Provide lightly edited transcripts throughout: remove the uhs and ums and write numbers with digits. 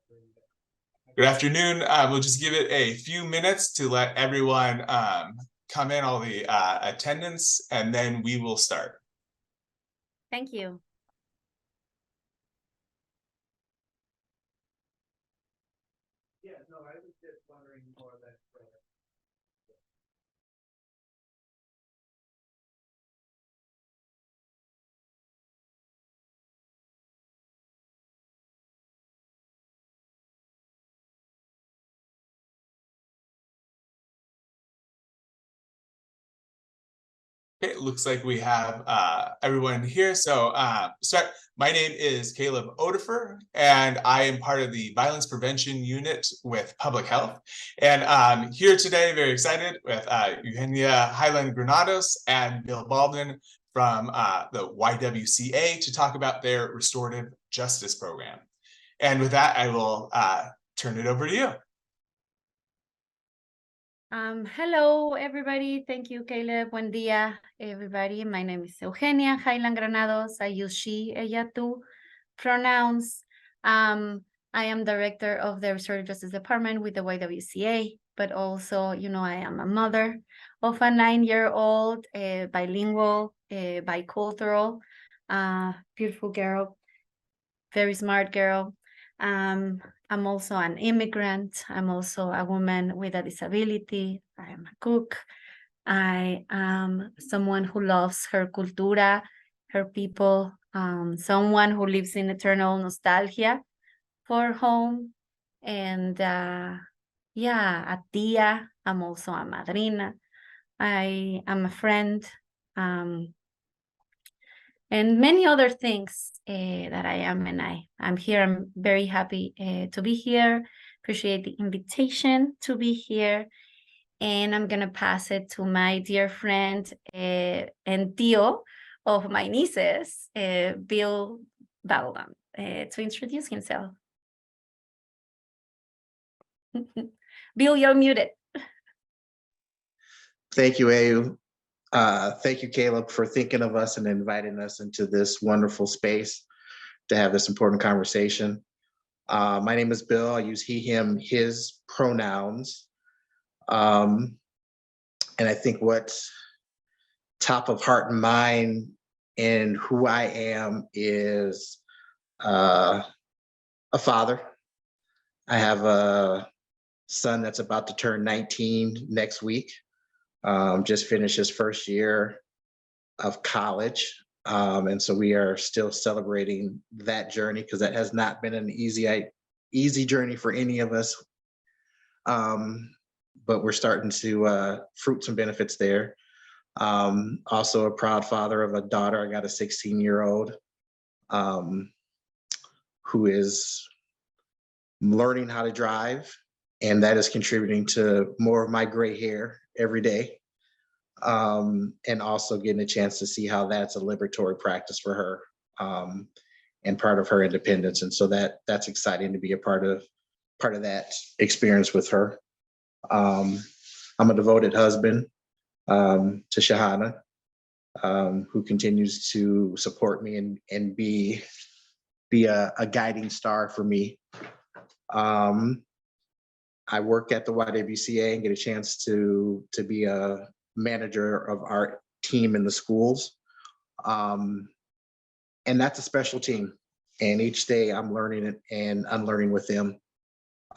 Good afternoon. We'll just give it a few minutes to let everyone come in, all the attendance, and then we will start. Thank you. Yeah, no, I was just wondering more or less. Okay, it looks like we have everyone here. So start. My name is Caleb Odefer, and I am part of the Violence Prevention Unit with Public Health. And here today, very excited with Eugenia Highland Granados and Bill Baldwin from the YWCA to talk about their restorative justice program. And with that, I will turn it over to you. Hello, everybody. Thank you, Caleb. Buen día, everybody. My name is Eugenia Highland Granados. I use she, ella, tú pronouns. I am director of the Restorative Justice Department with the YWCA, but also, you know, I am a mother of a 9-year-old, bilingual, bicultural, beautiful girl, very smart girl. I'm also an immigrant. I'm also a woman with a disability. I am a cook. I am someone who loves her cultura, her people, someone who lives in eternal nostalgia for home. And yeah, a tia. I'm also a madrina. I am a friend. And many other things that I am, and I'm here. I'm very happy to be here. Appreciate the invitation to be here. And I'm going to pass it to my dear friend and tío of my nieces, Bill Baldwin, to introduce himself. Bill, you're muted. Thank you, Ayu. Thank you, Caleb, for thinking of us and inviting us into this wonderful space to have this important conversation. My name is Bill. I use he, him, his pronouns. And I think what's top of heart and mind and who I am is a father. I have a son that's about to turn 19 next week. Just finished his first year of college. And so we are still celebrating that journey because that has not been an easy journey for any of us. But we're starting to fruit some benefits there. Also a proud father of a daughter. I got a 16-year-old who is learning how to drive, and that is contributing to more of my gray hair every day. And also getting a chance to see how that's a liberatory practice for her and part of her independence. And so that's exciting to be a part of that experience with her. I'm a devoted husband to Shahana, who continues to support me and be a guiding star for me. I work at the YWCA and get a chance to be a manager of our team in the schools. And that's a special team. And each day I'm learning and unlearning with them.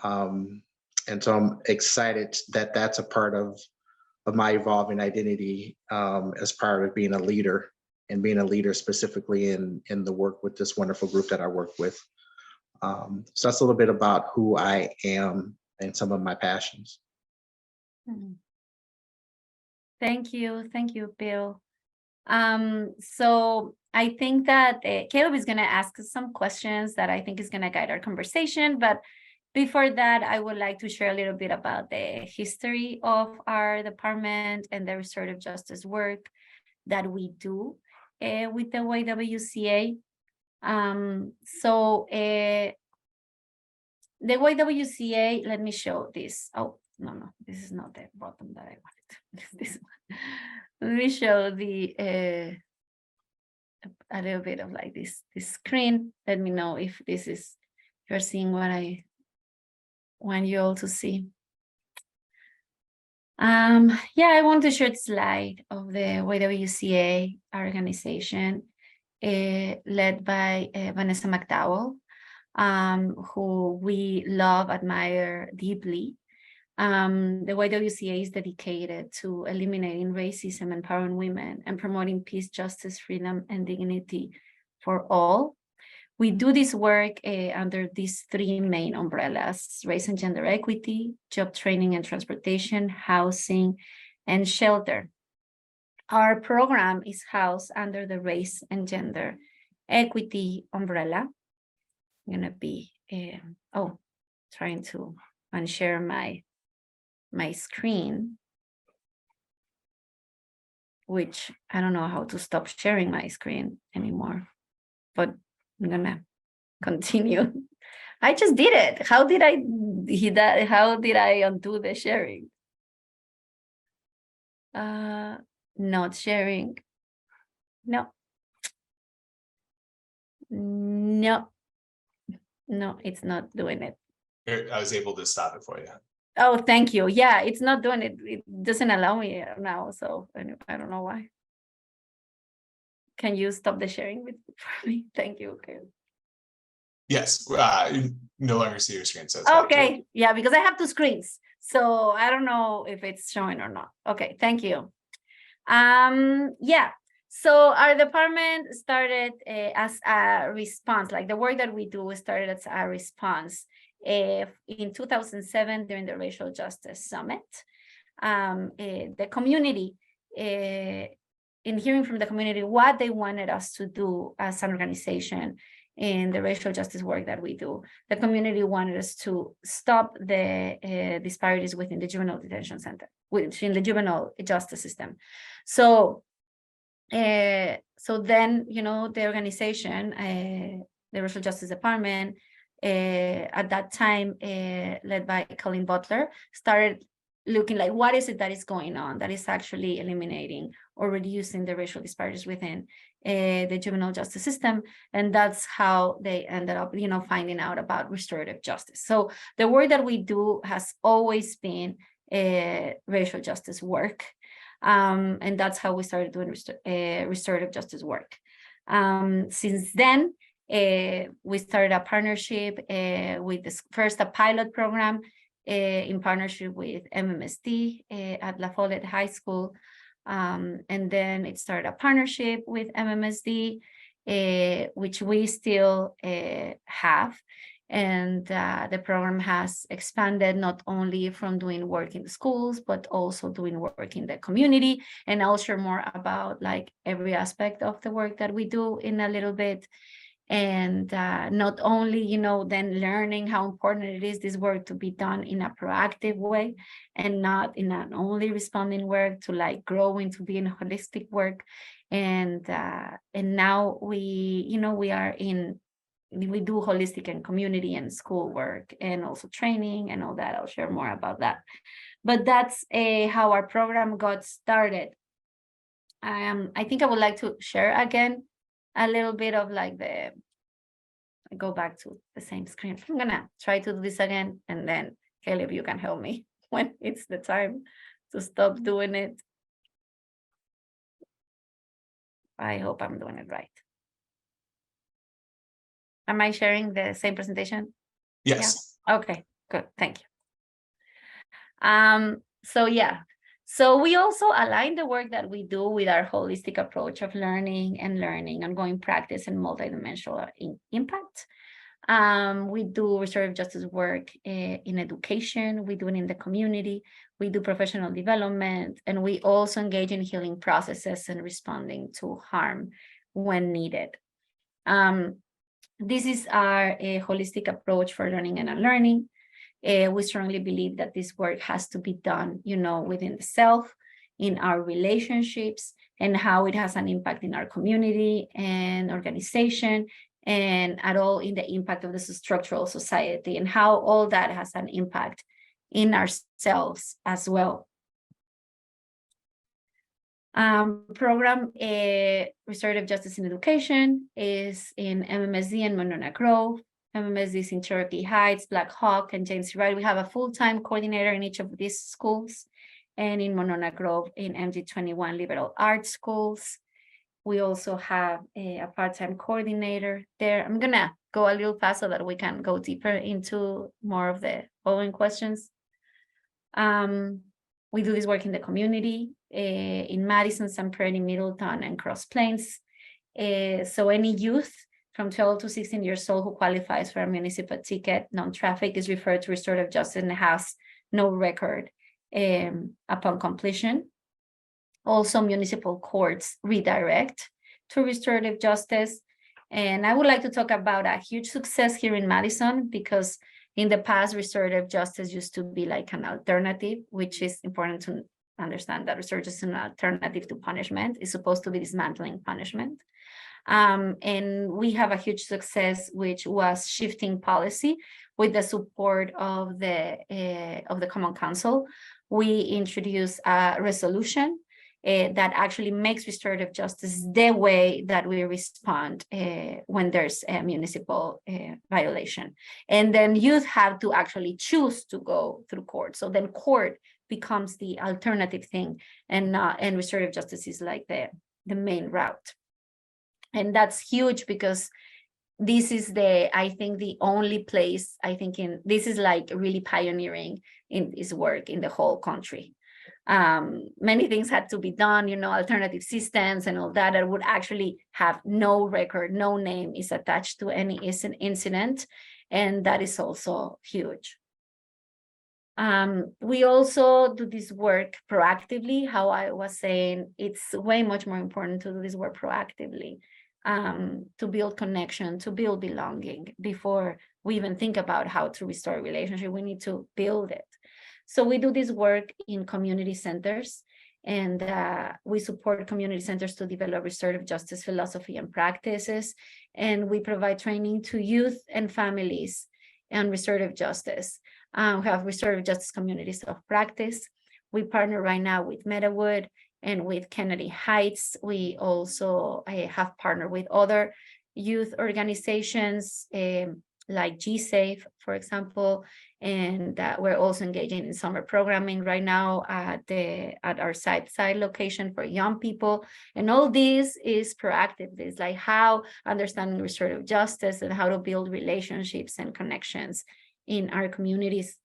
And so I'm excited that that's a part of my evolving identity as part of being a leader, and being a leader specifically in the work with this wonderful group that I work with. So that's a little bit about who I am and some of my passions. Thank you, Bill. So I think that Caleb is going to ask us some questions that I think is going to guide our conversation. But before that, I would like to share a little bit about the history of our department and the restorative justice work that we do with the YWCA. The YWCA, let me show this. Oh, no, this is not the bottom that I wanted. This one. Let me show the a little bit of like this screen. Let me know if this is, you're seeing what I want you all to see. Yeah, I want to share the slide of the YWCA organization led by Vanessa McDowell, who we love, admire deeply. The YWCA is dedicated to eliminating racism, empowering women, and promoting peace, justice, freedom, and dignity for all. We do this work under these three main umbrellas: race and gender equity, job training and transportation, housing, and shelter. Our program is housed under the race and gender equity umbrella. I'm gonna be, trying to unshare my screen, which I don't know how to stop sharing my screen anymore, but I'm gonna continue. I just did it. How did I undo the sharing? Not sharing. No, it's not doing it. Here, I was able to stop it for you. Oh, thank you. Yeah, it's not doing it. It doesn't allow me now, so I don't know why. Can you stop the sharing for me? Thank you. Okay. Yes, you no longer see your screen. So it's back to you. Okay, yeah, because I have two screens, so I don't know if it's showing or not. Okay, thank you. Yeah, so our department started as a response, like the work that we do started as a response in 2007 during the Racial Justice Summit. The community, in hearing from the community what they wanted us to do as an organization in the racial justice work that we do, the community wanted us to stop the disparities within the juvenile detention center, within the juvenile justice system. So, so then, the organization, the Racial Justice Department, at that time, led by Colleen Butler, started looking like, what is it that is going on that is actually eliminating or reducing the racial disparities within the juvenile justice system. And that's how they ended up, finding out about restorative justice. So the work that we do has always been racial justice work. And that's how we started doing restorative justice work. Since then, we started a partnership with a pilot program in partnership with MMSD at La Follette High School. And then it started a partnership with MMSD, which we still have. And the program has expanded not only from doing work in the schools, but also doing work in the community. And I'll share more about like every aspect of the work that we do in a little bit. And not only, then learning how important it is this work to be done in a proactive way and not in an only responding work, to like grow into being a holistic work. And now we do holistic and community and school work and also training and all that. I'll share more about that. But that's how our program got started. I think I would like to share again a little bit of like go back to the same screen. I'm gonna try to do this again, and then Caleb, you can help me when it's the time to stop doing it. I hope I'm doing it right. Am I sharing the same presentation? Yes. Yeah. Okay, good, thank you. So yeah. So we also align the work that we do with our holistic approach of learning, ongoing practice, and multidimensional impact. We do restorative justice work in education, we do it in the community, we do professional development, and we also engage in healing processes and responding to harm when needed. This is our holistic approach for learning and unlearning. We strongly believe that this work has to be done, within the self, in our relationships, and how it has an impact in our community and organization, and at all in the impact of the structural society, and how all that has an impact in ourselves as well. Program Restorative Justice in Education is in MMSD and Monona Grove. MMSDs in Cherokee Heights, Black Hawk, and James Wright. We have a full-time coordinator in each of these schools, and in Monona Grove in MD21 liberal arts schools. We also have a part-time coordinator there. I'm gonna go a little fast so that we can go deeper into more of the following questions. We do this work in the community, in Madison, San Prairie, Middleton, and Cross Plains. So any youth from 12 to 16 years old who qualifies for a municipal ticket, non-traffic, is referred to restorative justice and has no record upon completion. Also, municipal courts redirect to restorative justice. And I would like to talk about a huge success here in Madison, because in the past, restorative justice used to be like an alternative, which is important to understand that restorative justice is an alternative to punishment. It's supposed to be dismantling punishment. And we have a huge success, which was shifting policy with the support of the Common Council. We introduced a resolution that actually makes restorative justice the way that we respond when there's a municipal violation. And then youth have to actually choose to go through court. So then court becomes the alternative thing, and restorative justice is like the main route. And that's huge, because this is I think the only place, this is like really pioneering in this work in the whole country. Many things had to be done, alternative systems and all that would actually have no record, no name is attached to any incident. And that is also huge. We also do this work proactively. How I was saying, it's way much more important to do this work proactively, to build connection, to build belonging. Before we even think about how to restore a relationship, we need to build it. So we do this work in community centers, and we support community centers to develop restorative justice philosophy and practices. And we provide training to youth and families on restorative justice. We have restorative justice communities of practice. We partner right now with Meadowood and with Kennedy Heights. We also have partnered with other youth organizations like GSAFE, for example, and we're also engaging in summer programming right now at our side location for young people. And all this is proactive. It's like how understanding restorative justice and how to build relationships and connections in our communities.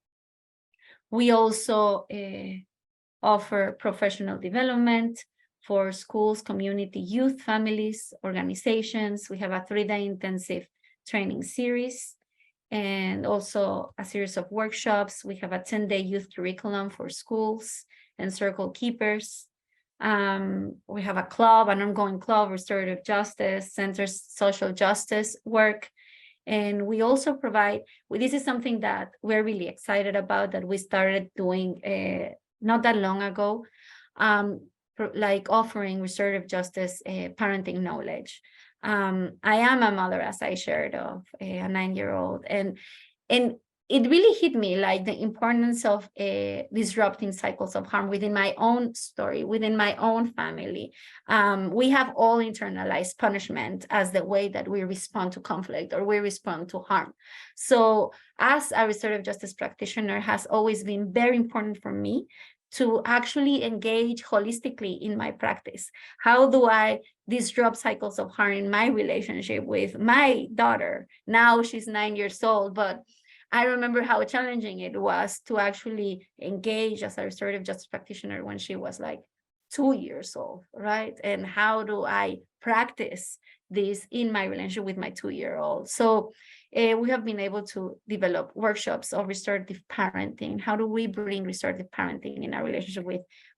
We also offer professional development for schools, community, youth, families, organizations. We have a 3-day intensive training series, and also a series of workshops. We have a 10-day youth curriculum for schools and circle keepers. We have a club, an ongoing club, restorative justice, centers social justice work. And we also provide, this is something that we're really excited about, that we started doing not that long ago, like offering restorative justice parenting knowledge. I am a mother, as I shared, of a 9-year-old, and it really hit me, like the importance of disrupting cycles of harm within my own story, within my own family. We have all internalized punishment as the way that we respond to conflict or we respond to harm. So as a restorative justice practitioner, has always been very important for me to actually engage holistically in my practice. How do I disrupt cycles of harm in my relationship with my daughter? Now she's 9 years old, but I remember how challenging it was to actually engage as a restorative justice practitioner when she was like 2 years old, right? And how do I practice this in my relationship with my 2-year-old? So we have been able to develop workshops of restorative parenting. How do we bring restorative parenting in our relationship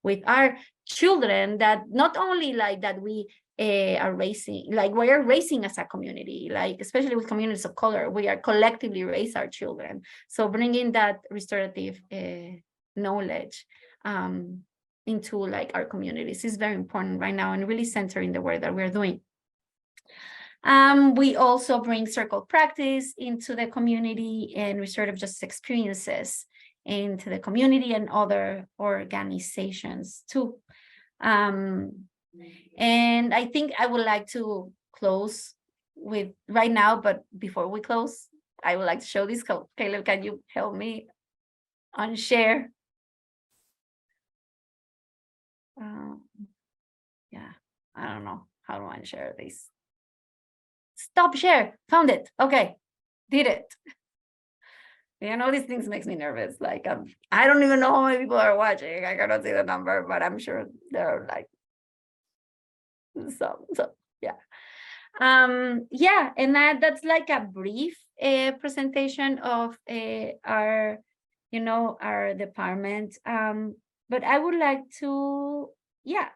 with our children, that not only like that we are raising, like we are raising as a community, like especially with communities of color, we are collectively raise our children. So bringing that restorative knowledge into like our communities is very important right now, and really centering the work that we're doing. We also bring circle practice into the community and restorative justice experiences into the community and other organizations too. And I think I would like to close with right now, but before we close, I would like to show this. Caleb, can you help me on share? Yeah, I don't know. How do I share this? Stop share. Found it. Okay, did it. You know, these things makes me nervous. Like, I don't even know how many people are watching. I cannot see the number, but I'm sure there are like some. So yeah. Yeah, and that's like a brief presentation of our, you know, our department. But I would like to, yeah,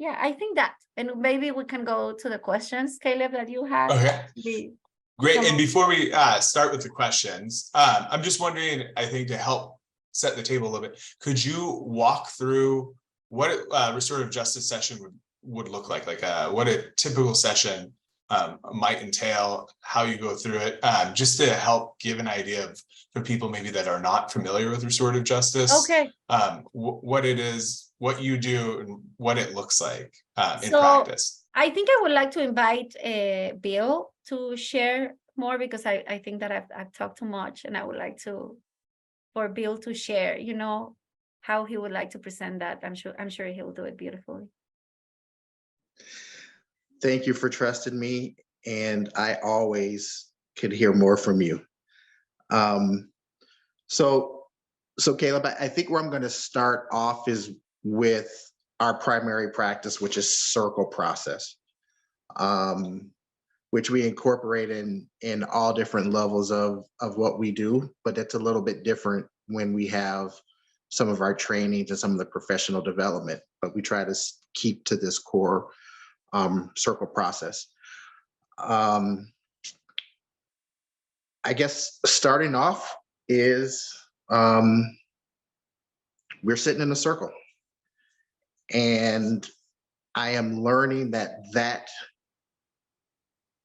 I think that, and maybe we can go to the questions, Caleb, that you had. Okay. Great. And before we start with the questions, I'm just wondering, I think to help set the table a little bit, could you walk through what a restorative justice session would look like what a typical session might entail, how you go through it, just to help give an idea of, for people maybe that are not familiar with restorative justice, okay, what it is, what you do, and what it looks like in So, practice. I think I would like to invite Bill to share more, because I think that I've talked too much, and I would like for Bill to share, you know, how he would like to present that. I'm sure he'll do it beautifully. Thank you for trusting me, and I always could hear more from you. So Caleb, I think where I'm going to start off is with our primary practice, which is circle process, which we incorporate in all different levels of what we do, but it's a little bit different when we have some of our trainings and some of the professional development, but we try to keep to this core circle process. I guess starting off is we're sitting in a circle, and I am learning that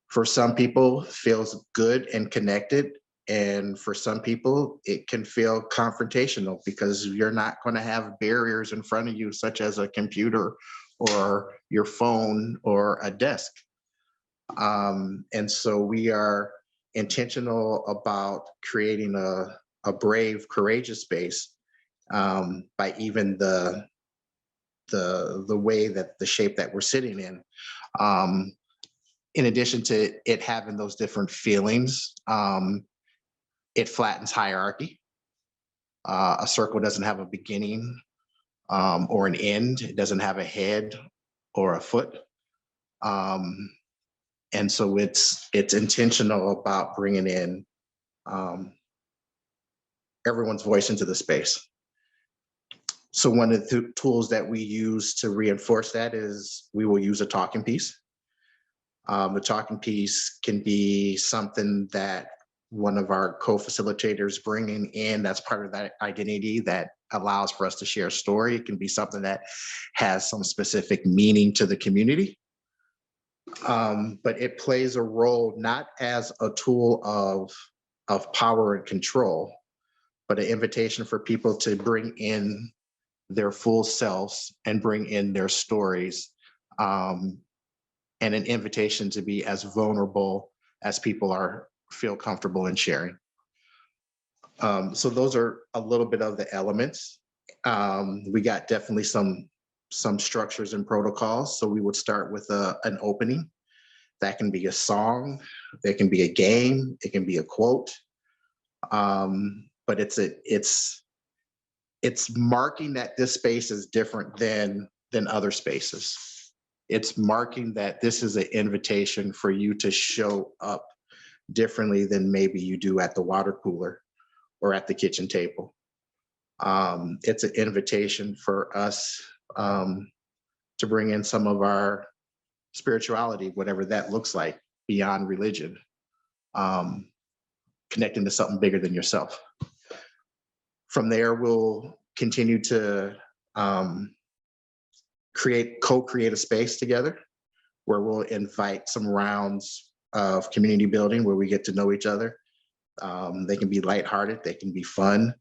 for some people feels good and connected, and for some people it can feel confrontational because you're not going to have barriers in front of you, such as a computer or your phone or a desk. And so we are intentional about creating a brave, courageous space by even the way that the shape that we're sitting in. In addition to it having those different feelings, it flattens hierarchy. A circle doesn't have a beginning or an end. It doesn't have a head or a foot. And so it's intentional about bringing in everyone's voice into the space. So one of the tools that we use to reinforce that is we will use a talking piece. The talking piece can be something that one of our co-facilitators bringing in that's part of that identity that allows for us to share a story. It can be something that has some specific meaning to the community. But it plays a role not as a tool of power and control, but an invitation for people to bring in their full selves and bring in their stories, and an invitation to be as vulnerable as people feel comfortable in sharing. So those are a little bit of the elements. We got definitely some structures and protocols. So we would start with an opening. That can be a song, that can be a game, it can be a quote. But it's marking that this space is different than other spaces. It's marking that this is an invitation for you to show up differently than maybe you do at the water cooler or at the kitchen table. It's an invitation for us to bring in some of our spirituality, whatever that looks like, beyond religion, connecting to something bigger than yourself. From there, we'll continue to co-create a space together where we'll invite some rounds of community building where we get to know each other. They can be lighthearted, they can be fun,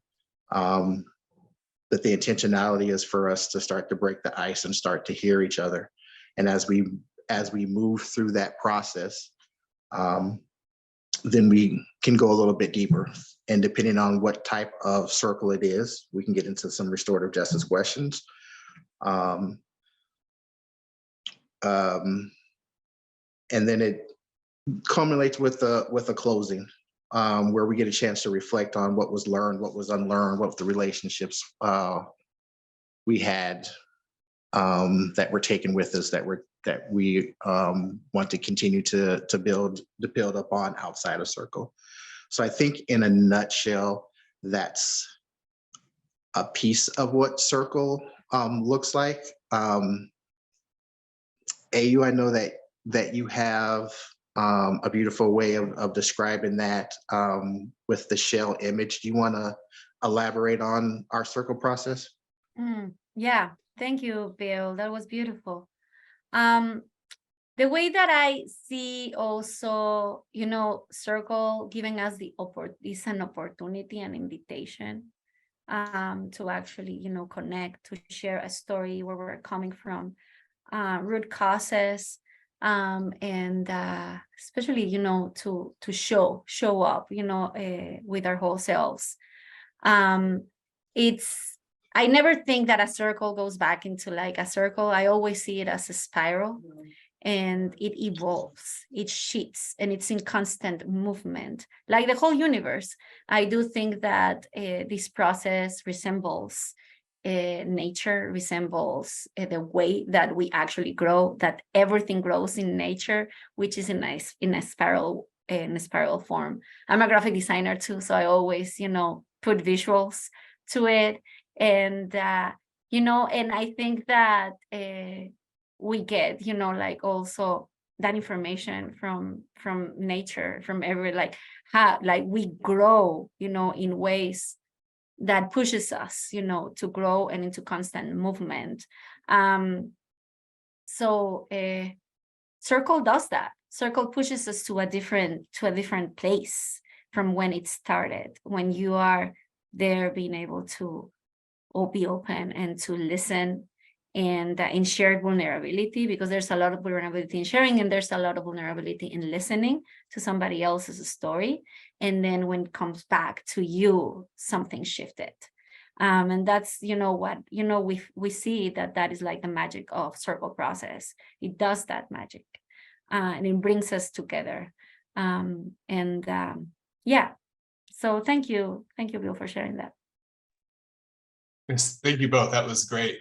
but the intentionality is for us to start to break the ice and start to hear each other. And as we move through that process, then we can go a little bit deeper. And depending on what type of circle it is, we can get into some restorative justice questions. And then it culminates with a closing, where we get a chance to reflect on what was learned, what was unlearned, what the relationships we had that were taken with us, that we want to continue to build upon outside of circle. So I think in a nutshell, that's a piece of what circle looks like. AU, I know that you have a beautiful way of describing that with the shell image. Do you want to elaborate on our circle process? Yeah, thank you, Bill. That was beautiful. The way that I see also, circle giving us is an opportunity, an invitation to actually, connect, to share a story where we're coming from, root causes, and especially, to show up, with our whole selves. I never think that a circle goes back into like a circle. I always see it as a spiral, and it evolves, it shifts, and it's in constant movement, like the whole universe. I do think that this process resembles nature, resembles the way that we actually grow, that everything grows in nature, which is in a spiral form. I'm a graphic designer too, so I always, put visuals to it. And, and I think that we get, like also that information from nature, from how we grow, in ways that pushes us, to grow and into constant movement. So circle does that. Circle pushes us to a different place from when it started, when you are there being able to be open and to listen, and in shared vulnerability, because there's a lot of vulnerability in sharing, and there's a lot of vulnerability in listening to somebody else's story. And then when it comes back to you, something shifted. And that's, we see that is like the magic of circle process. It does that magic, and it brings us together. Yeah. So thank you, Bill, for sharing that. Yes, thank you both. That was great.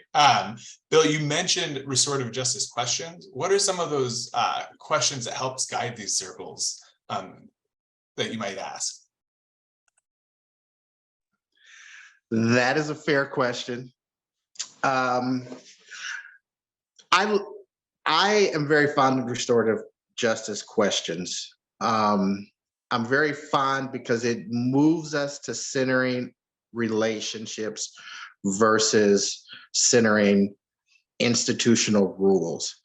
Bill, you mentioned restorative justice questions. What are some of those questions that helps guide these circles that you might ask? That is a fair question. I am very fond of restorative justice questions. I'm very fond because it moves us to centering relationships versus centering institutional rules.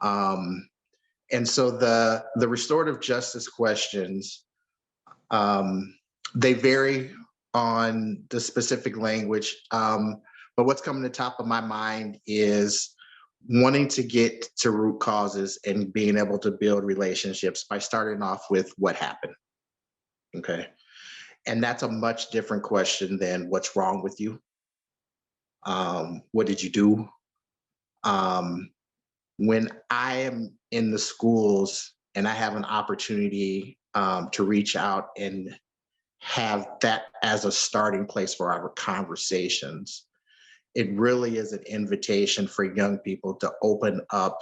And so the restorative justice questions, they vary on the specific language, but what's coming to the top of my mind is wanting to get to root causes and being able to build relationships by starting off with what happened. Okay. And that's a much different question than what's wrong with you. What did you do? When I am in the schools and I have an opportunity to reach out and have that as a starting place for our conversations, it really is an invitation for young people to open up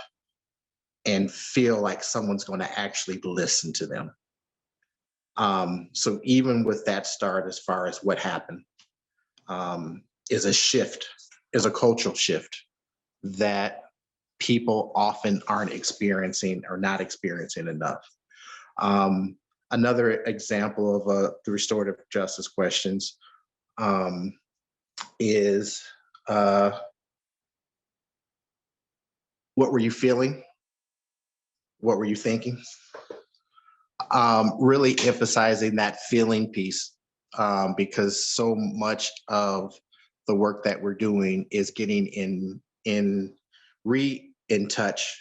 and feel like someone's going to actually listen to them. So even with that start, as far as what happened, is a shift, is a cultural shift that people often aren't experiencing or not experiencing enough. Another example of the restorative justice questions is what were you feeling? What were you thinking? Really emphasizing that feeling piece, because so much of the work that we're doing is getting in touch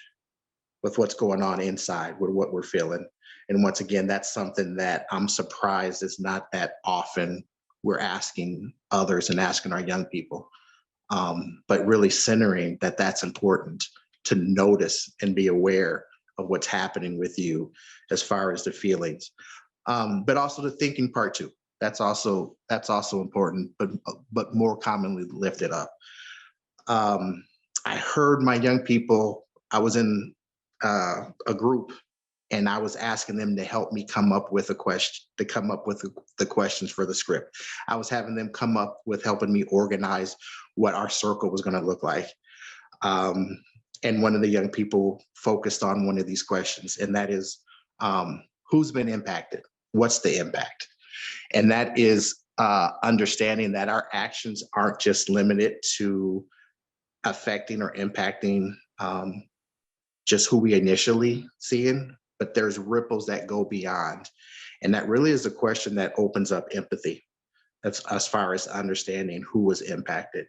with what's going on inside, with what we're feeling. And once again, that's something that I'm surprised is not that often we're asking others and asking our young people, but really centering that that's important to notice and be aware of what's happening with you as far as the feelings, but also the thinking part too. That's also important, but more commonly lifted up. I heard my young people. I was in a group, and I was asking them to help me come up with a question, to come up with the questions for the script. I was having them come up with helping me organize what our circle was going to look like. And one of the young people focused on one of these questions, and that is, who's been impacted? What's the impact? And that is understanding that our actions aren't just limited to affecting or impacting just who we initially seeing, but there's ripples that go beyond. And that really is a question that opens up empathy. That's as far as understanding who was impacted.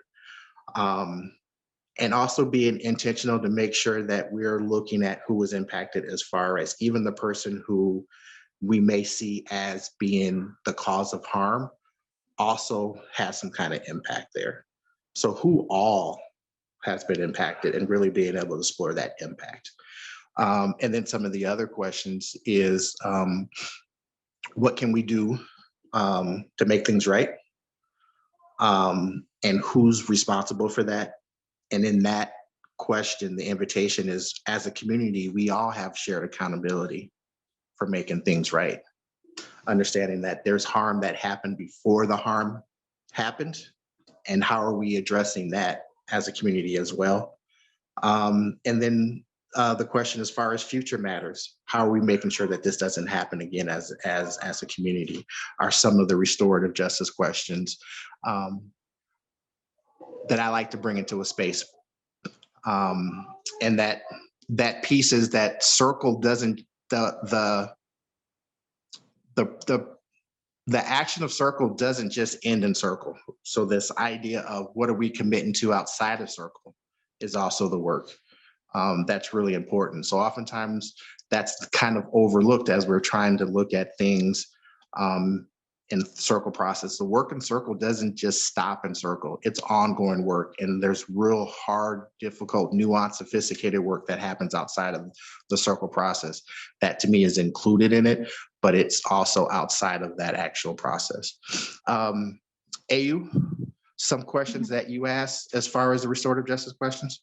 And also being intentional to make sure that we're looking at who was impacted as far as even the person who we may see as being the cause of harm also has some kind of impact there. So who all has been impacted, and really being able to explore that impact. And then some of the other questions is, what can we do to make things right? And who's responsible for that? And in that question, the invitation is, as a community, we all have shared accountability for making things right. Understanding that there's harm that happened before the harm happened, and how are we addressing that as a community as well? And then the question as far as future matters, how are we making sure that this doesn't happen again as a community, are some of the restorative justice questions that I like to bring into a space. And that piece is that circle doesn't, the action of circle doesn't just end in circle. So this idea of what are we committing to outside of circle is also the work. That's really important. So oftentimes that's kind of overlooked as we're trying to look at things in circle process. The work in circle doesn't just stop in circle. It's ongoing work, and there's real hard, difficult, nuanced, sophisticated work that happens outside of the circle process that to me is included in it, but it's also outside of that actual process. AU, some questions that you asked as far as the restorative justice questions?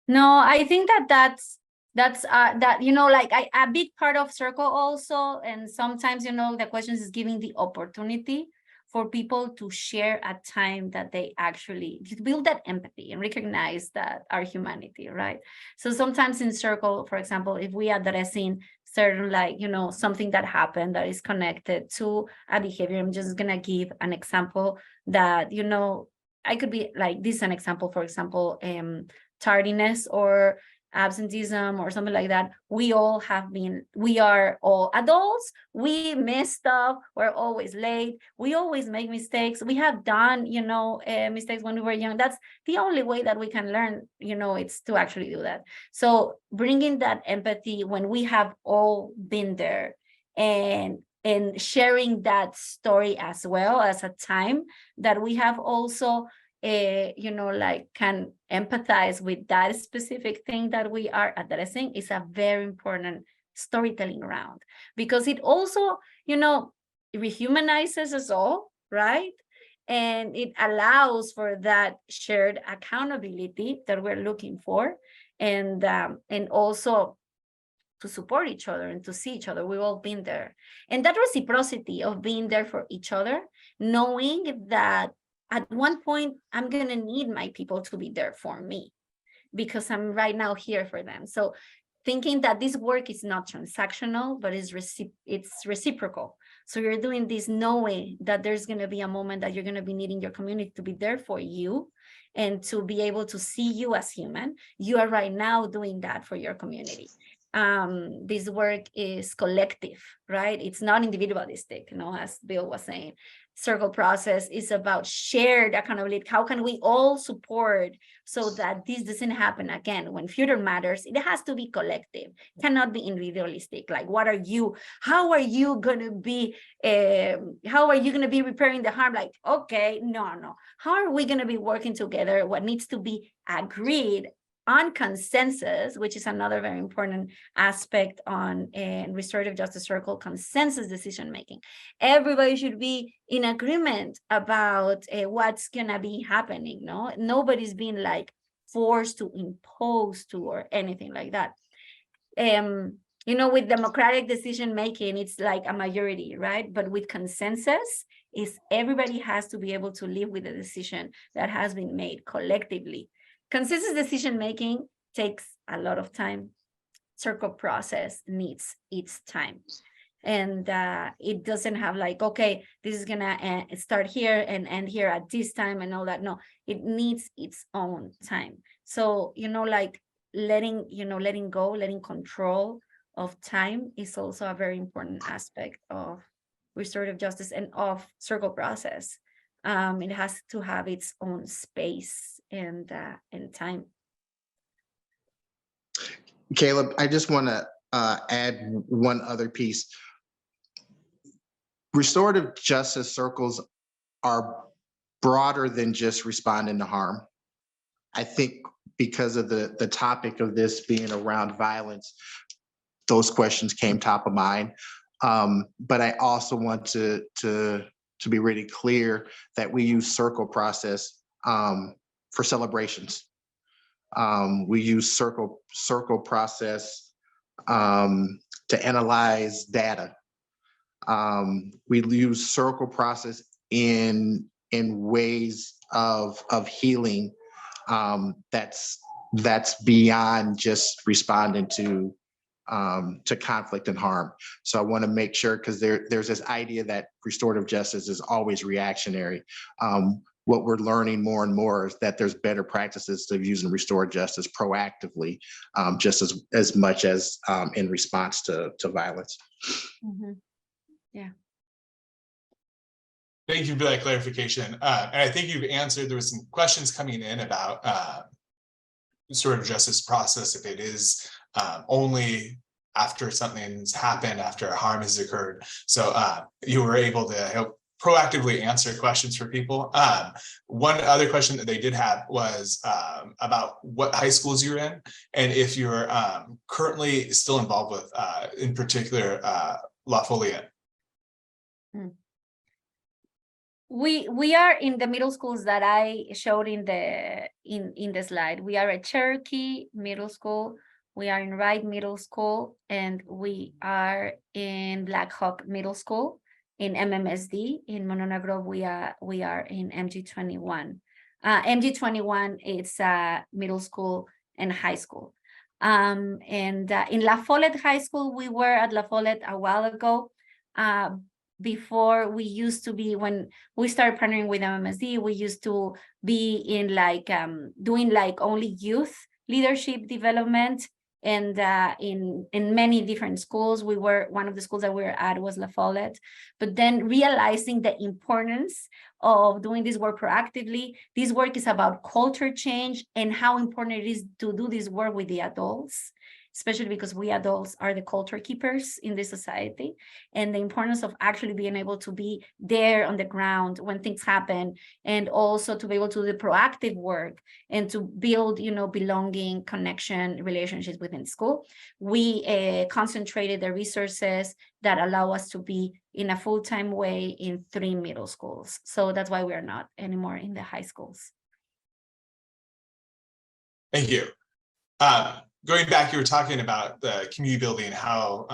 No, I think that's that, you know, like a big part of circle also, and sometimes, you know, the questions is giving the opportunity for people to share a time that they actually build that empathy and recognize that our humanity, right? So sometimes in circle, for example, if we are addressing certain, like, you know, something that happened that is connected to a behavior, I'm just gonna give an example that, you know, I could be like, this is an example, for example, tardiness or absenteeism or something like that. We are all adults. We miss stuff. We're always late. We always make mistakes. We have done, you know, mistakes when we were young. That's the only way that we can learn, you know, it's to actually do that. So bringing that empathy when we have all been there, and sharing that story as well as a time that we have also you know, like can empathize with that specific thing that we are addressing is a very important storytelling round, because it also, you know, rehumanizes us all, right? And it allows for that shared accountability that we're looking for, and also to support each other and to see each other. We've all been there. And that reciprocity of being there for each other, knowing that at one point, I'm going to need my people to be there for me because I'm right now here for them. So thinking that this work is not transactional, but it's reciprocal. So you're doing this knowing that there's going to be a moment that you're going to be needing your community to be there for you and to be able to see you as human. You are right now doing that for your community. this work is collective, right? It's not individualistic, as Bill was saying. Circle process is about shared accountability. How can we all support so that this doesn't happen again? When future matters, it has to be collective. It cannot be individualistic. Like, how are you gonna be repairing the harm? Like, okay, no. How are we gonna be working together? What needs to be agreed on consensus, which is another very important aspect on restorative justice circle, consensus decision making. Everybody should be in agreement about what's gonna be happening. Nobody's being like forced to impose to or anything like that. With democratic decision making, it's like a majority, right? But with consensus, is everybody has to be able to live with the decision that has been made collectively. Consensus decision making takes a lot of time. Circle process needs its time. And it doesn't have like, okay, this is gonna start here and end here at this time and all that. No, it needs its own time. So, like letting go, letting control of time is also a very important aspect of restorative justice and of circle process. It has to have its own space and time. Caleb, I just want to add one other piece. Restorative justice circles are broader than just responding to harm. I think because of the topic of this being around violence, those questions came top of mind. But I also want to be really clear that we use circle process for celebrations. We use circle process to analyze data. We use circle process in ways of healing that's beyond just responding to conflict and harm. So I want to make sure, because there's this idea that restorative justice is always reactionary. What we're learning more and more is that there's better practices of using restorative justice proactively, just as much as in response to violence. Mm-hmm. Yeah. Thank you for that clarification. And I think you've answered, there was some questions coming in about restorative justice process, if it is only after something's happened, after harm has occurred. So you were able to help proactively answer questions for people. One other question that they did have was about what high schools you're in, and if you're currently still involved with, in particular, La Follette. We are in the middle schools that I showed in the slide. We are at Cherokee Middle School, we are in Wright Middle School, and we are in Black Hawk Middle School. In MMSD in Monona Grove, we are in MG21. MG21 is middle school and high school. And in La Follette High School, we were at La Follette a while ago. Before, we used to be, when we started partnering with MMSD, we used to be in like doing like only youth leadership development. And in many different schools, one of the schools that we were at was La Follette. But then realizing the importance of doing this work proactively, this work is about culture change and how important it is to do this work with the adults, especially because we adults are the culture keepers in this society, and the importance of actually being able to be there on the ground when things happen, and also to be able to do the proactive work and to build, belonging, connection, relationships within school. We concentrated the resources that allow us to be in a full-time way in 3 middle schools. So that's why we are not anymore in the high schools. Thank you. Going back, you were talking about the community building, how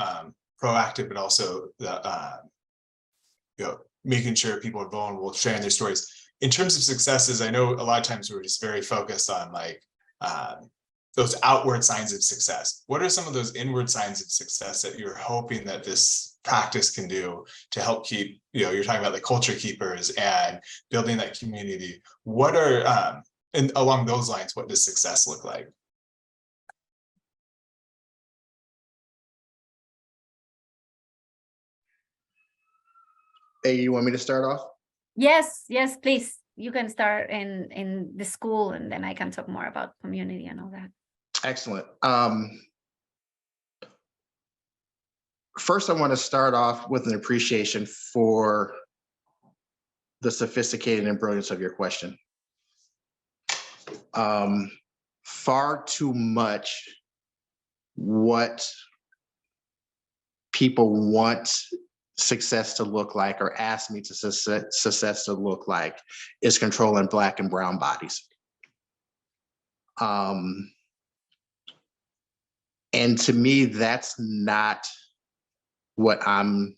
proactive, but also the making sure people are vulnerable, sharing their stories. In terms of successes, I know a lot of times we're just very focused on like those outward signs of success. What are some of those inward signs of success that you're hoping that this practice can do to help keep, you're talking about the culture keepers and building that community. What are, and along those lines, what does success look like? Hey, you want me to start off? Yes, please. You can start in the school, and then I can talk more about community and all that. Excellent. First, I want to start off with an appreciation for the sophisticated and brilliance of your question. Far too much what people want success to look like or ask me to success to look like is controlling Black and brown bodies. And to me, that's not what I'm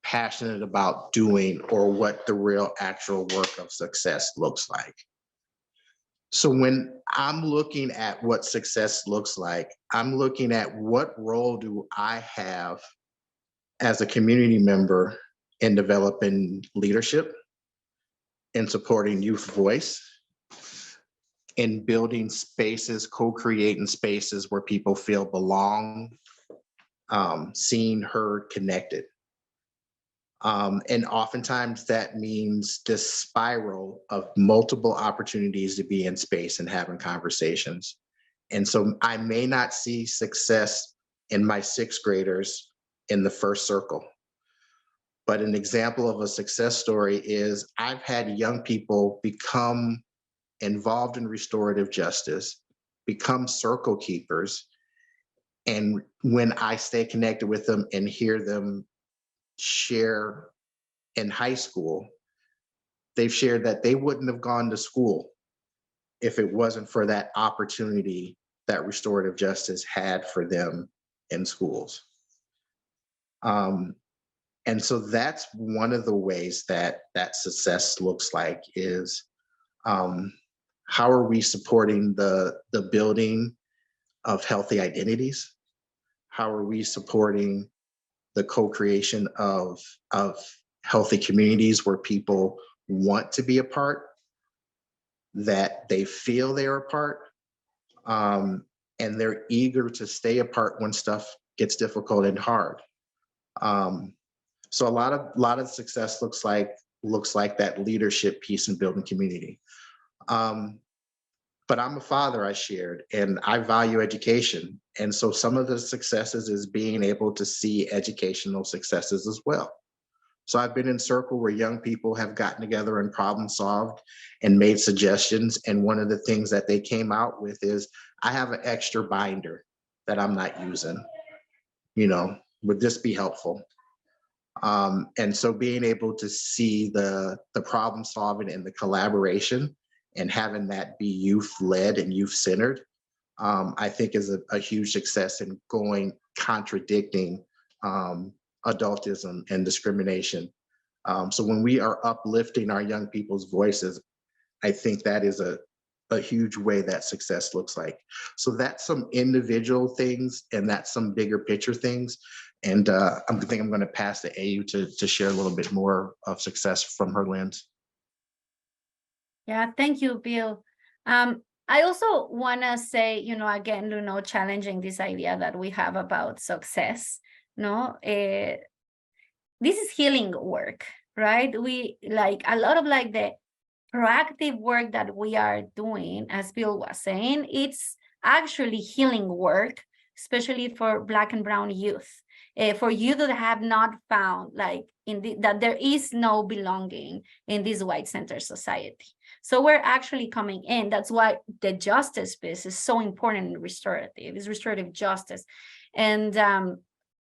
passionate about doing or what the real actual work of success looks like. So when I'm looking at what success looks like, I'm looking at what role do I have as a community member in developing leadership, in supporting youth voice, in building spaces, co-creating spaces where people feel belong, seen, heard, connected. And oftentimes that means this spiral of multiple opportunities to be in space and having conversations. And so I may not see success in my sixth graders in the first circle. But an example of a success story is I've had young people become involved in restorative justice, become circle keepers. And when I stay connected with them and hear them share in high school, they've shared that they wouldn't have gone to school if it wasn't for that opportunity that restorative justice had for them in schools. And so that's one of the ways that success looks like is how are we supporting the building of healthy identities? How are we supporting the co-creation of healthy communities where people want to be a part, that they feel they're a part, and they're eager to stay apart when stuff gets difficult and hard. So a lot of success looks like that leadership piece in building community. But I'm a father, I shared, and I value education. And so some of the successes is being able to see educational successes as well. So I've been in circle where young people have gotten together and problem solved and made suggestions. And one of the things that they came out with is, I have an extra binder that I'm not using. Would this be helpful? And so being able to see the problem solving and the collaboration and having that be youth-led and youth-centered, I think is a huge success in contradicting adultism and discrimination. So when we are uplifting our young people's voices, I think that is a huge way that success looks like. So that's some individual things and that's some bigger picture things. And I think I'm going to pass to AU to share a little bit more of success from her lens. Yeah, thank you, Bill. I also want to say, again, challenging this idea that we have about success, this is healing work, right? We like a lot of the proactive work that we are doing, as Bill was saying, it's actually healing work, especially for Black and brown youth, for youth that have not found that there is no belonging in this white-centered society. So we're actually coming in. That's why the justice piece is so important in restorative. It's restorative justice. And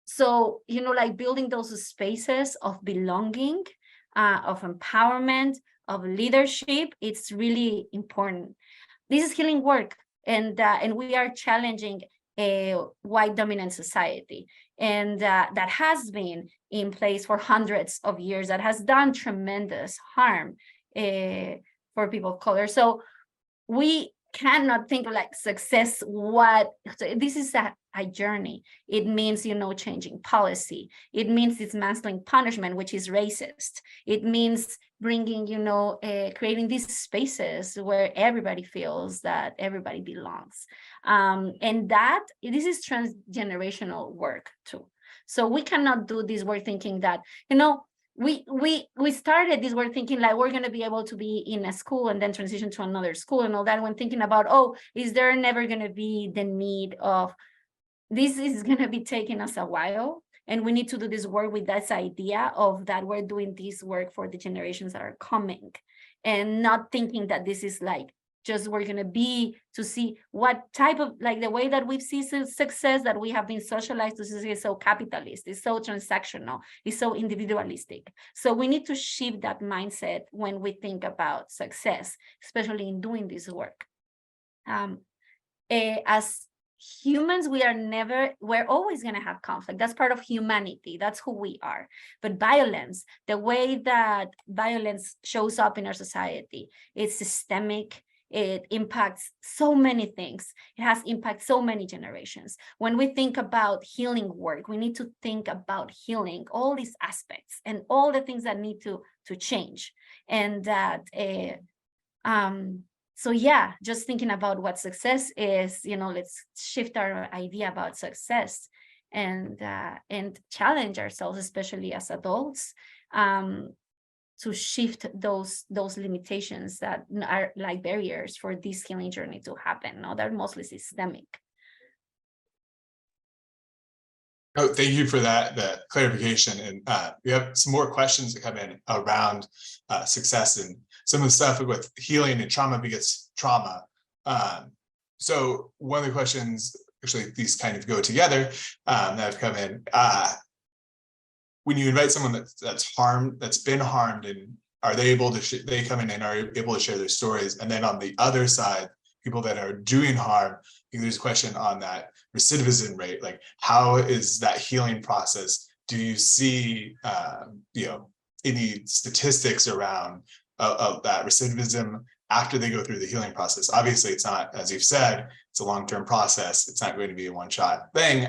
so, building those spaces of belonging, of empowerment, of leadership, it's really important. This is healing work, and we are challenging a white dominant society, and that has been in place for hundreds of years, that has done tremendous harm for people of color. So we cannot think of success. This is a journey. It means, changing policy. It means dismantling punishment, which is racist. It means bringing, creating these spaces where everybody feels that everybody belongs. And this is transgenerational work too. So we cannot do this work thinking that, we started this, we're thinking like we're going to be able to be in a school and then transition to another school and all that, when thinking about, oh, is there never going to be the need of, this is going to be taking us a while, and we need to do this work with this idea of that we're doing this work for the generations that are coming, and not thinking that this is like just we're going to be to see what type of, like the way that we've seen success, that we have been socialized to see, is so capitalist, it's so transactional, it's so individualistic. So we need to shift that mindset when we think about success, especially in doing this work. As humans, we're always going to have conflict. That's part of humanity. That's who we are. But violence, the way that violence shows up in our society, it's systemic. It impacts so many things. It has impacted so many generations. When we think about healing work, we need to think about healing all these aspects and all the things that need to change. And that so yeah, just thinking about what success is, let's shift our idea about success and challenge ourselves, especially as adults, to shift those limitations that are like barriers for this healing journey to happen. No, they're mostly systemic. Oh, thank you for that clarification. And we have some more questions that come in around success and some of the stuff with healing and trauma begets trauma. So one of the questions, actually these kind of go together, that have come in. When you invite someone that's been harmed, and are they able to, they come in and are able to share their stories? And then on the other side, people that are doing harm, I think there's a question on that recidivism rate, like how is that healing process? Do you see, any statistics around that recidivism after they go through the healing process? Obviously, it's not, as you've said, it's a long-term process. It's not going to be a one-shot thing.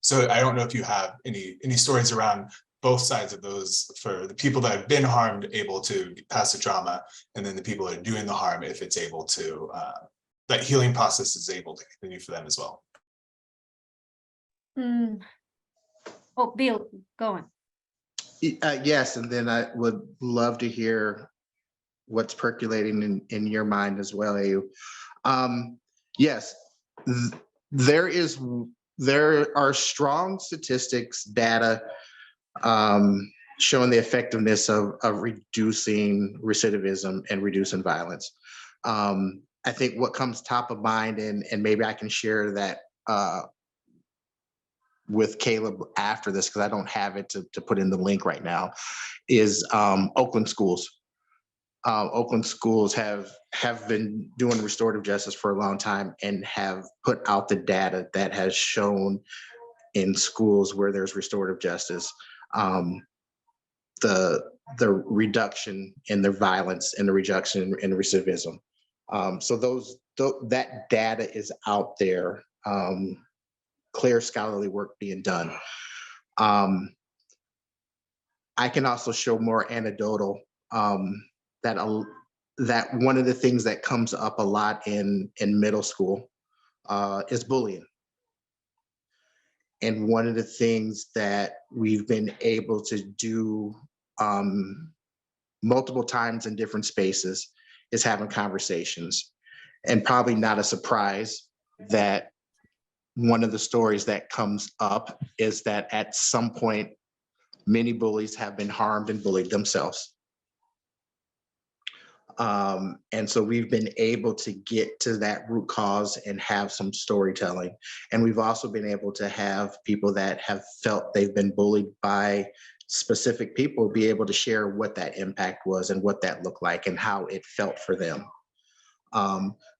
So I don't know if you have any stories around both sides of those, for the people that have been harmed, able to get past the trauma, and then the people that are doing the harm, if it's able to, that healing process is able to continue for them as well. Oh, Bill, go on. Yes, and then I would love to hear what's percolating in your mind as well, Ayu. Yes, there are strong statistics, data showing the effectiveness of reducing recidivism and reducing violence. I think what comes top of mind, and maybe I can share that with Caleb after this, because I don't have it to put in the link right now, is Oakland schools. Oakland schools have been doing restorative justice for a long time and have put out the data that has shown in schools where there's restorative justice, the reduction in their violence and the reduction in recidivism. So that data is out there, clear scholarly work being done. I can also show more anecdotal, that one of the things that comes up a lot in middle school is bullying. And one of the things that we've been able to do multiple times in different spaces is having conversations. And probably not a surprise that one of the stories that comes up is that at some point, many bullies have been harmed and bullied themselves. And so we've been able to get to that root cause and have some storytelling. And we've also been able to have people that have felt they've been bullied by specific people be able to share what that impact was and what that looked like and how it felt for them.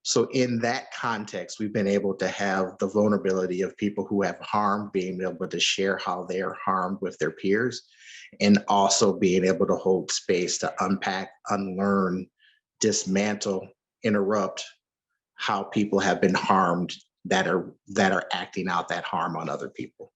So in that context, we've been able to have the vulnerability of people who have harmed being able to share how they're harmed with their peers, and also being able to hold space to unpack, unlearn, dismantle, interrupt how people have been harmed that are acting out that harm on other people.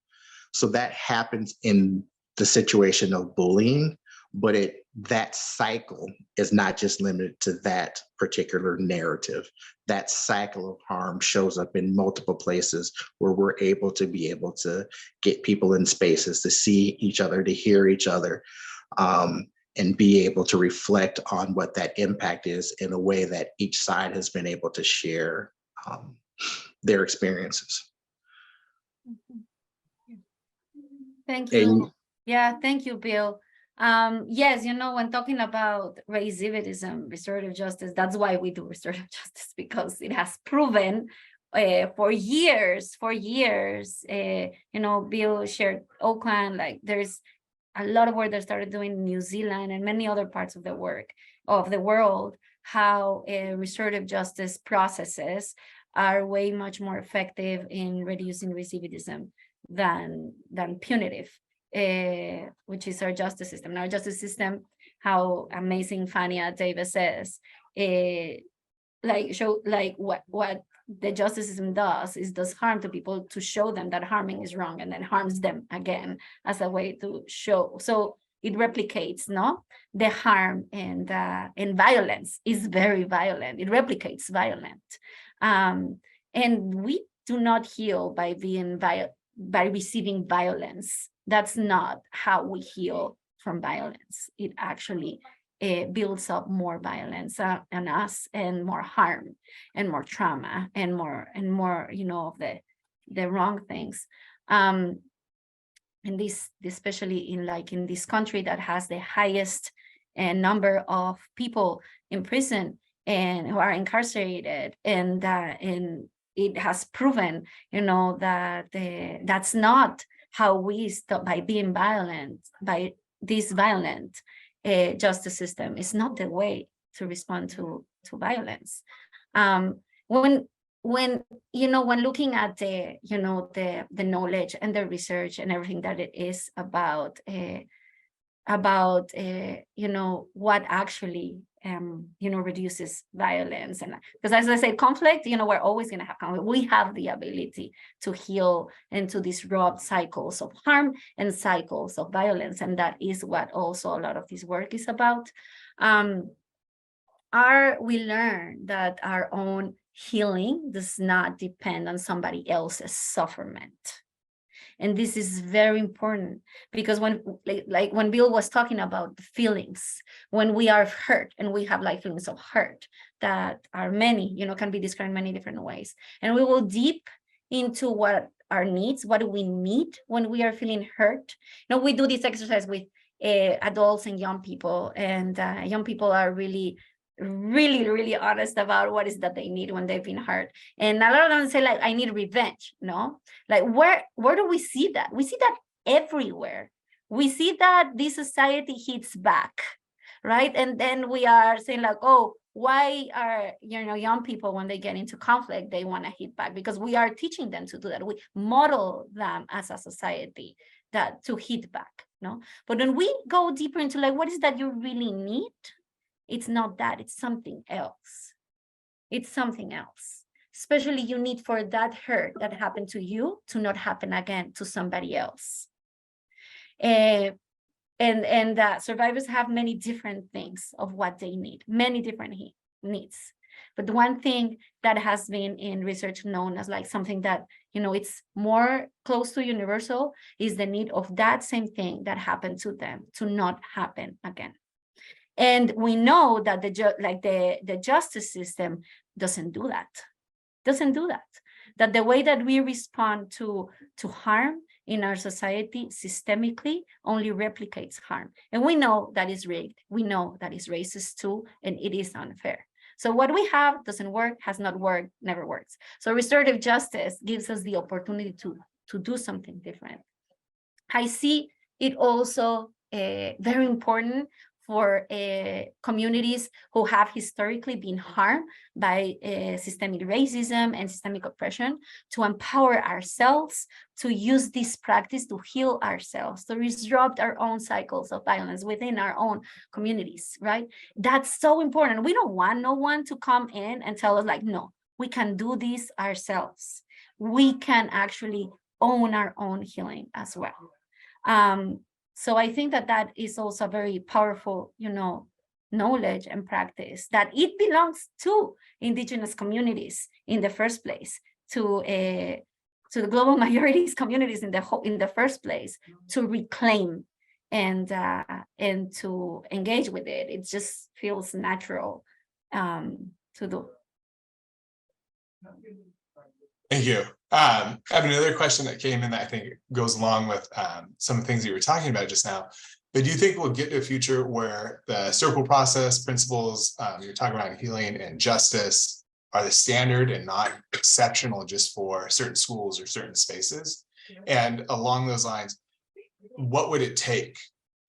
So that happens in the situation of bullying, but that cycle is not just limited to that particular narrative. That cycle of harm shows up in multiple places where we're able to get people in spaces to see each other, to hear each other, and be able to reflect on what that impact is in a way that each side has been able to share their experiences. Thank you. Yeah, thank you, Bill. Yes, when talking about recidivism, restorative justice, that's why we do restorative justice, because it has proven for years, Bill shared Oakland, like there's a lot of work that started doing in New Zealand and many other parts of the world, how restorative justice processes are way much more effective in reducing recidivism than punitive, which is our justice system. Now, our justice system, how amazing Fania Davis says, what the justice system does harm to people to show them that harming is wrong, and then harms them again as a way to show. So it replicates, the harm, and violence is very violent. It replicates violent, and we do not heal by receiving violence. That's not how we heal from violence. It actually builds up more violence on us, and more harm, and more trauma, and more of the wrong things. And this, especially in this country that has the highest number of people in prison and who are incarcerated, and it has proven, that that's not how we stop by being violent, by this violent justice system. Is not the way to respond to violence. When looking at the knowledge and the research and everything that it is about what actually reduces violence, and because, as I said, conflict, we're always going to have conflict. We have the ability to heal and to disrupt cycles of harm and cycles of violence, and that is what also a lot of this work is about. We learn that our own healing does not depend on somebody else's sufferment. And this is very important, because when Bill was talking about the feelings, when we are hurt, and we have feelings of hurt that are many, can be described in many different ways. And we will deep into what our needs, what do we need when we are feeling hurt. We do this exercise with adults and young people, and young people are really honest about what is that they need when they've been hurt. And a lot of them say, I need revenge. Where do we see that? We see that everywhere. We see that this society hits back, right? And then we are saying why are young people, when they get into conflict, they want to hit back? Because we are teaching them to do that. We model them as a society that to hit back. But when we go deeper into what is that you really need, it's not that, it's something else. It's something else. Especially you need for that hurt that happened to you to not happen again to somebody else. And survivors have many different things of what they need, many different needs. But the one thing that has been in research known as something that, it's more close to universal, is the need of that same thing that happened to them to not happen again. And we know that the justice system doesn't do that. That the way that we respond to harm in our society systemically only replicates harm. And we know that is rigged. We know that is racist too, and it is unfair. So what we have doesn't work, has not worked, never works. So restorative justice gives us the opportunity to do something different. I see it also very important for communities who have historically been harmed by systemic racism and systemic oppression, to empower ourselves, to use this practice to heal ourselves, to disrupt our own cycles of violence within our own communities, right? That's so important. We don't want no one to come in and tell us no, we can do this ourselves. We can actually own our own healing as well. So I think that that is also very powerful, knowledge and practice, that it belongs to indigenous communities in the first place, to the global majorities communities in the first place, to reclaim and to engage with it. It just feels natural to do. Thank you. I have another question that came in that I think goes along with some of the things you were talking about just now. But do you think we'll get to a future where the circle process principles you're talking about, healing and justice, are the standard and not exceptional just for certain schools or certain spaces? And along those lines, what would it take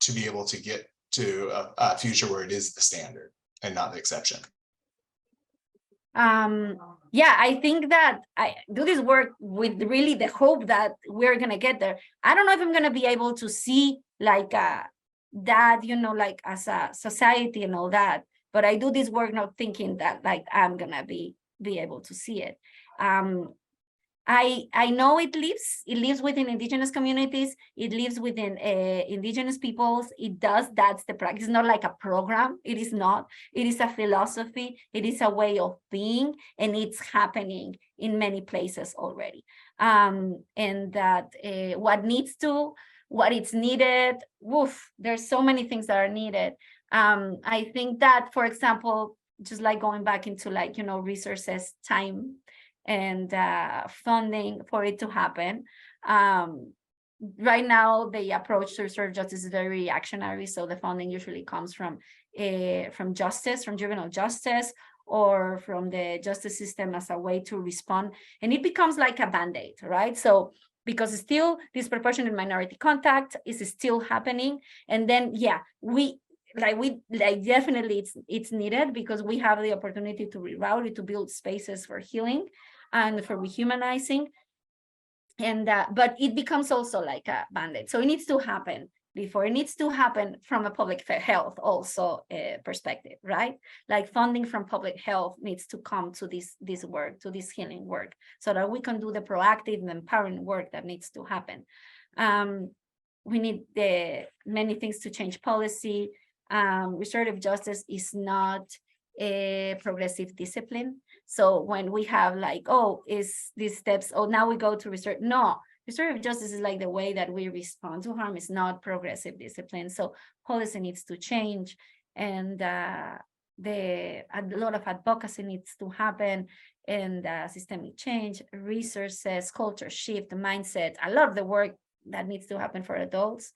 to be able to get to a future where it is the standard and not the exception? Yeah, I think that I do this work with really the hope that we're gonna get there. I don't know if I'm gonna be able to see like that, like as a society and all that, but I do this work not thinking that like I'm gonna be able to see it. I know it lives within indigenous communities, it lives within indigenous peoples. That's the practice. It's not like a program. It is not. It is a philosophy. It is a way of being, and it's happening in many places already. And that what it's needed, there's so many things that are needed. I think that, for example, just like going back into like, resources, time, and funding for it to happen. Right now, the approach to restorative justice is very reactionary. So the funding usually comes from justice, from juvenile justice, or from the justice system as a way to respond. And it becomes like a Band-Aid, right? So because still disproportionate minority contact is still happening. And then, definitely it's needed, because we have the opportunity to reroute it, to build spaces for healing and for rehumanizing. And but it becomes also like a Band-Aid. So it needs to happen before. It needs to happen from a public health also perspective, right? Like funding from public health needs to come to this work, to this healing work, so that we can do the proactive and empowering work that needs to happen. We need many things to change policy. Restorative justice is not a progressive discipline. So when we have like, is these steps, now we go to restorative. No, restorative justice is like the way that we respond to harm. Is not progressive discipline. So policy needs to change, and a lot of advocacy needs to happen, and systemic change, resources, culture shift, mindset, a lot of the work that needs to happen for adults.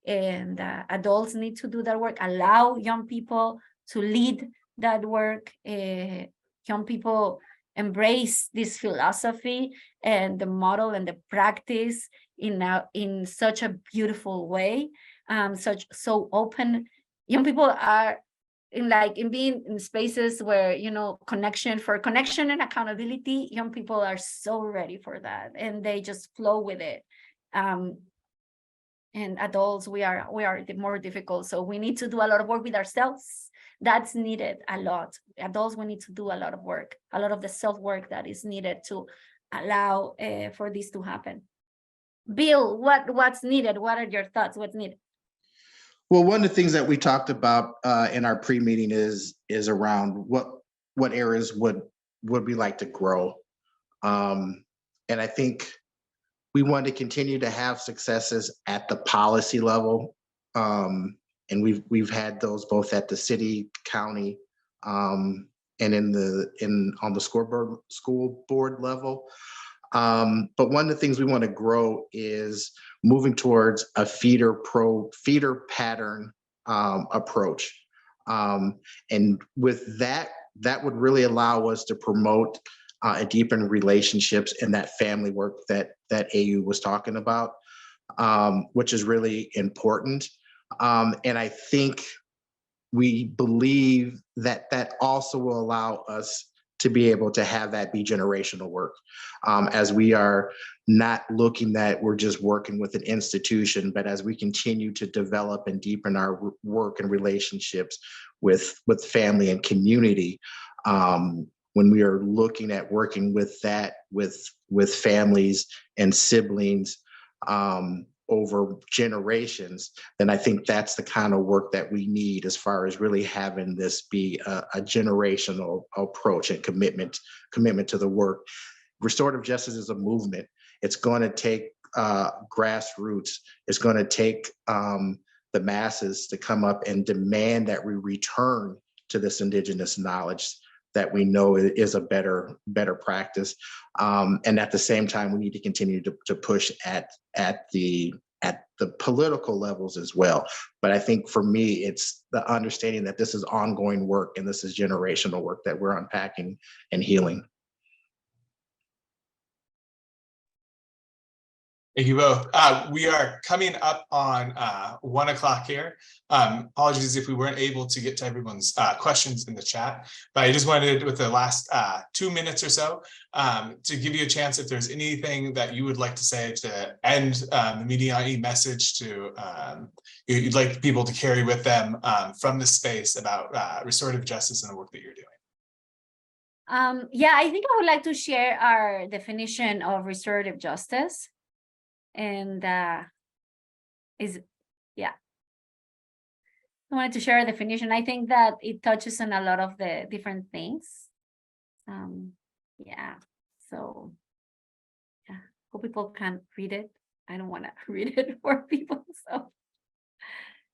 And adults need to do that work, allow young people to lead that work. Young people embrace this philosophy and the model and the practice in such a beautiful way, so open. Young people are in being in spaces where, connection and accountability. Young people are so ready for that, and they just flow with it. And adults, we are more difficult. So we need to do a lot of work with ourselves. That's needed a lot. Adults, we need to do a lot of work, a lot of the self-work that is needed to allow for this to happen. Bill, what's needed? What are your thoughts? What's needed? Well, one of the things that we talked about in our pre-meeting is around what areas would we like to grow. And I think we want to continue to have successes at the policy level. And we've had those both at the city, county, and on the school board level. But one of the things we want to grow is moving towards a feeder pattern approach. And with that would really allow us to promote and deepen relationships in that family work that AU was talking about, which is really important. And I think we believe that also will allow us to be able to have that be generational work, as we are not looking that we're just working with an institution, but as we continue to develop and deepen our work and relationships with family and community. When we are looking at working with families and siblings, over generations, then I think that's the kind of work that we need as far as really having this be a generational approach and commitment to the work. Restorative justice is a movement. It's going to take grassroots. It's going to take the masses to come up and demand that we return to this indigenous knowledge that we know is a better practice. And at the same time, we need to continue to push at the political levels as well. But I think for me, it's the understanding that this is ongoing work and this is generational work that we're unpacking and healing. Thank you both. We are coming up on 1 o'clock here. Apologies if we weren't able to get to everyone's questions in the chat, but I just wanted, with the last 2 minutes or so, to give you a chance if there's anything that you would like to say to end the meeting, on any message to you'd like people to carry with them from this space about restorative justice and the work that you're doing. Yeah, I think I would like to share our definition of restorative justice. And I wanted to share a definition. I think that it touches on a lot of the different things. So hope people can read it. I don't want to read it for people, so I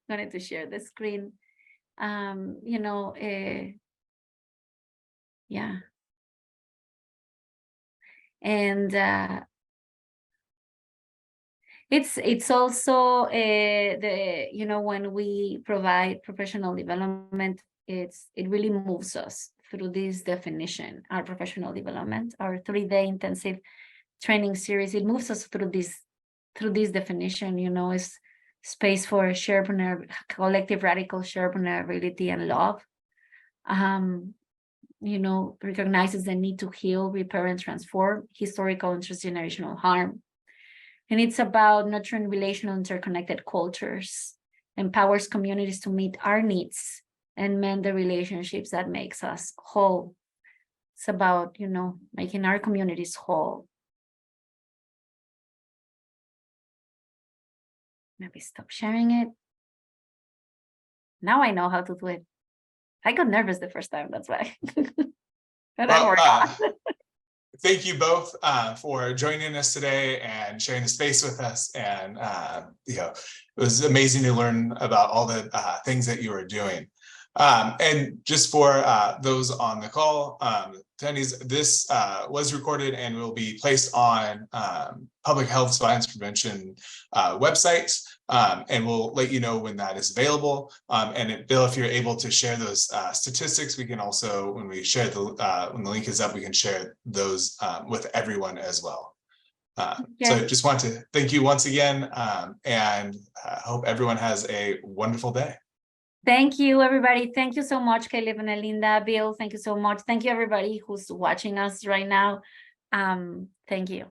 wanted to share the screen. And it's also when we provide professional development, it really moves us through this definition. Our professional development, our 3-day intensive training series, it moves us through this definition. Is space for shared collective radical shared vulnerability and love. Recognizes the need to heal, repair, and transform historical and transgenerational harm. And it's about nurturing relational interconnected cultures, empowers communities to meet our needs and mend the relationships that makes us whole. It's about, making our communities whole. Maybe stop sharing it. Now I know how to do it. I got nervous the first time, that's why. Thank you both for joining us today and sharing the space with us. And it was amazing to learn about all the things that you were doing. And just for those on the call, attendees, this was recorded and will be placed on Public Health's Violence Prevention website. And we'll let you know when that is available. And Bill, if you're able to share those statistics, we can also, when we share when the link is up, we can share those with everyone as well. So I just want to thank you once again, and hope everyone has a wonderful day. Thank you, everybody. Thank you so much, Caleb and Elinda. Bill, thank you so much. Thank you, everybody who's watching us right now. Thank you.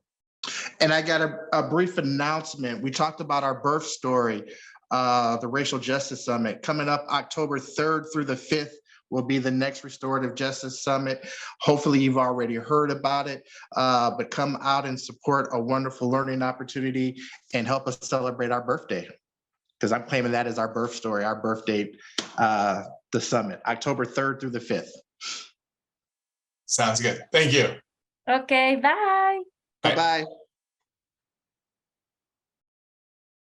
And I got a brief announcement. We talked about our birth story, the Racial Justice Summit. Coming up October 3rd through the 5th will be the next Restorative Justice Summit. Hopefully you've already heard about it, but come out and support a wonderful learning opportunity and help us celebrate our birthday. Because I'm claiming that as our birth story, our birth date, the summit, October 3rd through the 5th. Sounds good. Thank you. Okay, bye. Bye-bye.